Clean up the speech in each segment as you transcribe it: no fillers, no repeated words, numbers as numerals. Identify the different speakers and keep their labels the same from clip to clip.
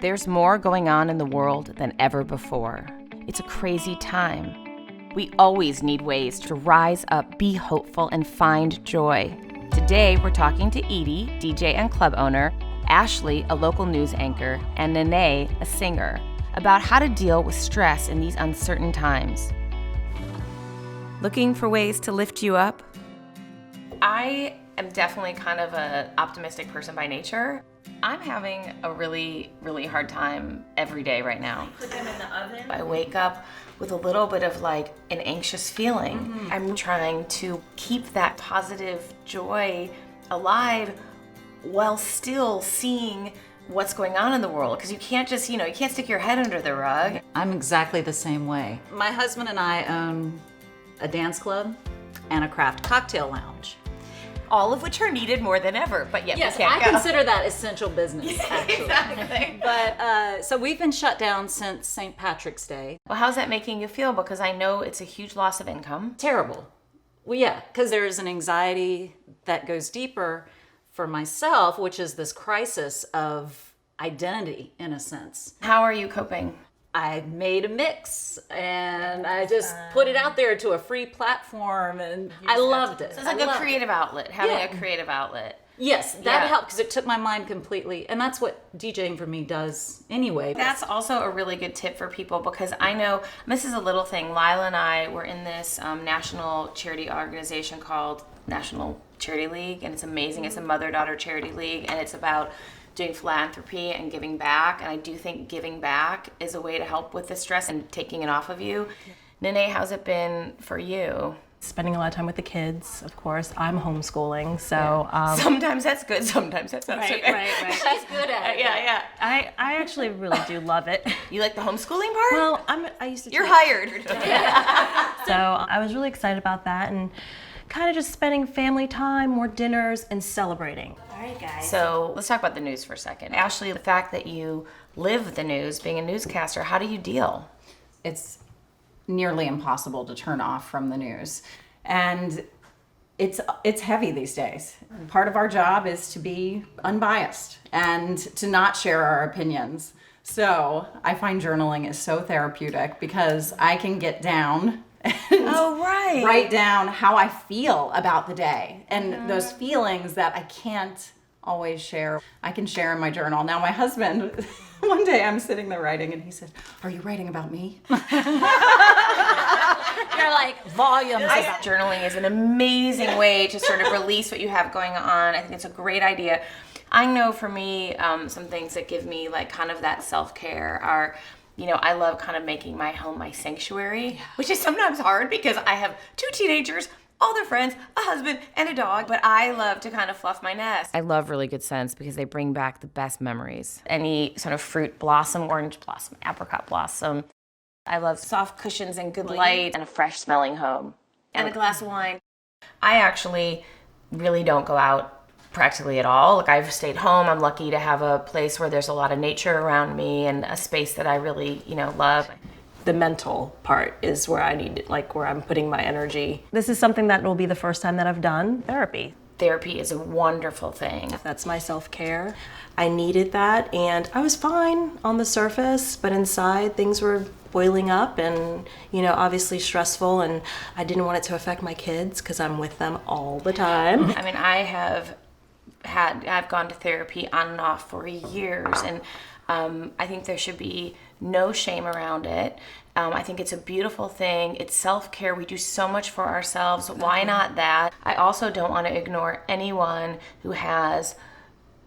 Speaker 1: There's more going on in the world than ever before. It's a crazy time. We always need ways to rise up, be hopeful, and find joy. Today, we're talking to Edie, DJ and club owner, Ashley, a local news anchor, and Nene, a singer, about how to deal with stress in these uncertain times. Looking for ways to lift you up? I am definitely kind of an optimistic person by nature. I'm having a really, really hard time every day right now.
Speaker 2: Put them in the oven?
Speaker 1: I wake up with a little bit of like an anxious feeling. Mm-hmm. I'm trying to keep that positive joy alive while still seeing what's going on in the world, because you can't just, you can't stick your head under the rug.
Speaker 3: I'm exactly the same way. My husband and I own a dance club and a craft cocktail lounge.
Speaker 1: All of which are needed more than ever, but yet
Speaker 3: yes,
Speaker 1: we can't
Speaker 3: I consider that essential business, actually.
Speaker 1: Exactly.
Speaker 3: But, so we've been shut down since St. Patrick's Day.
Speaker 1: Well, how's that making you feel? Because I know it's a huge loss of income.
Speaker 3: Terrible. Well, yeah, because there's an anxiety that goes deeper for myself, which is this crisis of identity, in a sense.
Speaker 1: How are you coping?
Speaker 3: I made a mix and I just put it out there to a free platform and I loved it.
Speaker 1: So it's like a creative outlet, having a creative outlet.
Speaker 3: Yes, that helped because it took my mind completely. And that's what DJing for me does anyway.
Speaker 1: That's also a really good tip for people, because I know, this is a little thing, Lila and I were in this national charity organization called National Charity League, and it's amazing. It's a mother-daughter charity league, and it's about doing philanthropy and giving back. And I do think giving back is a way to help with the stress and taking it off of you. Nene, how's it been for you?
Speaker 2: Spending a lot of time with the kids, of course. I'm homeschooling, so...
Speaker 1: sometimes that's good, sometimes that's not so good.
Speaker 2: Right.
Speaker 3: She's good at it.
Speaker 1: Yeah.
Speaker 2: I actually really do love it.
Speaker 1: You like the homeschooling part?
Speaker 2: Well, I used to...
Speaker 1: You're hired.
Speaker 2: So I was really excited about that and kind of just spending family time, more dinners, and celebrating.
Speaker 1: All right, guys. So let's talk about the news for a second. Ashley, the fact that you live the news, being a newscaster, how do you deal?
Speaker 4: It's nearly impossible to turn off from the news. And it's heavy these days. Part of our job is to be unbiased and to not share our opinions. So I find journaling is so therapeutic because I can get down and write down how I feel about the day. And those feelings that I can't always share, I can share in my journal. Now my husband, one day I'm sitting there writing and he said, "Are you writing about me?"
Speaker 3: You're like volumes about
Speaker 1: Journaling is an amazing way to sort of release what you have going on. I think it's a great idea. I know for me, some things that give me like kind of that self-care are, I love kind of making my home my sanctuary, which is sometimes hard because I have 2 teenagers, all their friends, a husband, and a dog, but I love to kind of fluff my nest. I love really good scents because they bring back the best memories. Any sort of fruit blossom, orange blossom, apricot blossom. I love soft cushions and good light and a fresh smelling home. And a glass of wine. I actually really don't go out practically at all. Like, I've stayed home. I'm lucky to have a place where there's a lot of nature around me and a space that I really, love.
Speaker 2: The mental part is where I need, where I'm putting my energy. This is something that will be the first time that I've done therapy.
Speaker 1: Therapy is a wonderful thing.
Speaker 2: That's my self-care. I needed that, and I was fine on the surface, but inside things were boiling up and, obviously stressful, and I didn't want it to affect my kids because I'm with them all the time.
Speaker 1: I mean, I've gone to therapy on and off for years, and I think there should be no shame around it. I think it's a beautiful thing. It's self-care. We do so much for ourselves. Why not that? I also don't want to ignore anyone who has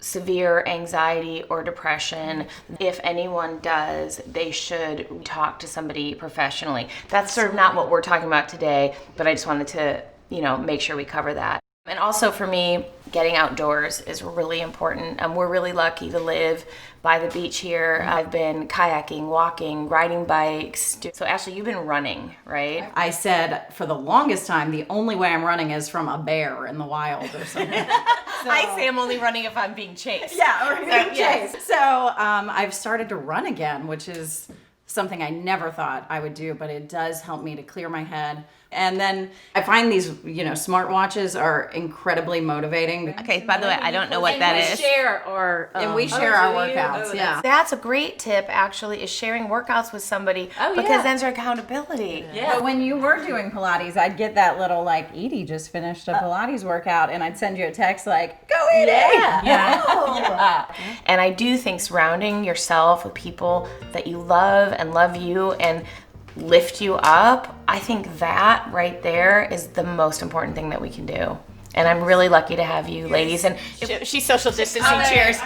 Speaker 1: severe anxiety or depression. If anyone does, they should talk to somebody professionally. That's sort of not what we're talking about today, but I just wanted to, make sure we cover that. And also for me, getting outdoors is really important. We're really lucky to live by the beach here. I've been kayaking, walking, riding bikes. So Ashley, you've been running, right?
Speaker 4: I said for the longest time, the only way I'm running is from a bear in the wild or something.
Speaker 1: I say I'm only running if I'm being chased.
Speaker 4: Yeah, or being chased. So I've started to run again, which is something I never thought I would do, but it does help me to clear my head. And then I find these, smartwatches are incredibly motivating.
Speaker 1: Okay, by the way, I don't know what that is.
Speaker 3: Share our
Speaker 4: And we share our workouts. Yeah.
Speaker 1: That's a great tip, actually, is sharing workouts with somebody because then there's accountability.
Speaker 3: Yeah.
Speaker 4: But when you were doing Pilates, I'd get that little Edie just finished a Pilates workout, and I'd send you a text like, "Go Edie!"
Speaker 3: Yeah.
Speaker 1: And I do think surrounding yourself with people that you love and love you and lift you up, I think that right there is the most important thing that we can do. And I'm really lucky to have you ladies. And she's social distancing. Cheers.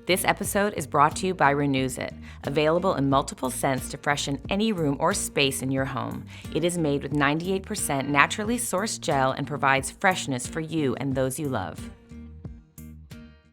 Speaker 1: This episode is brought to you by Renews It, available in multiple scents to freshen any room or space in your home. It is made with 98% naturally sourced gel and provides freshness for you and those you love.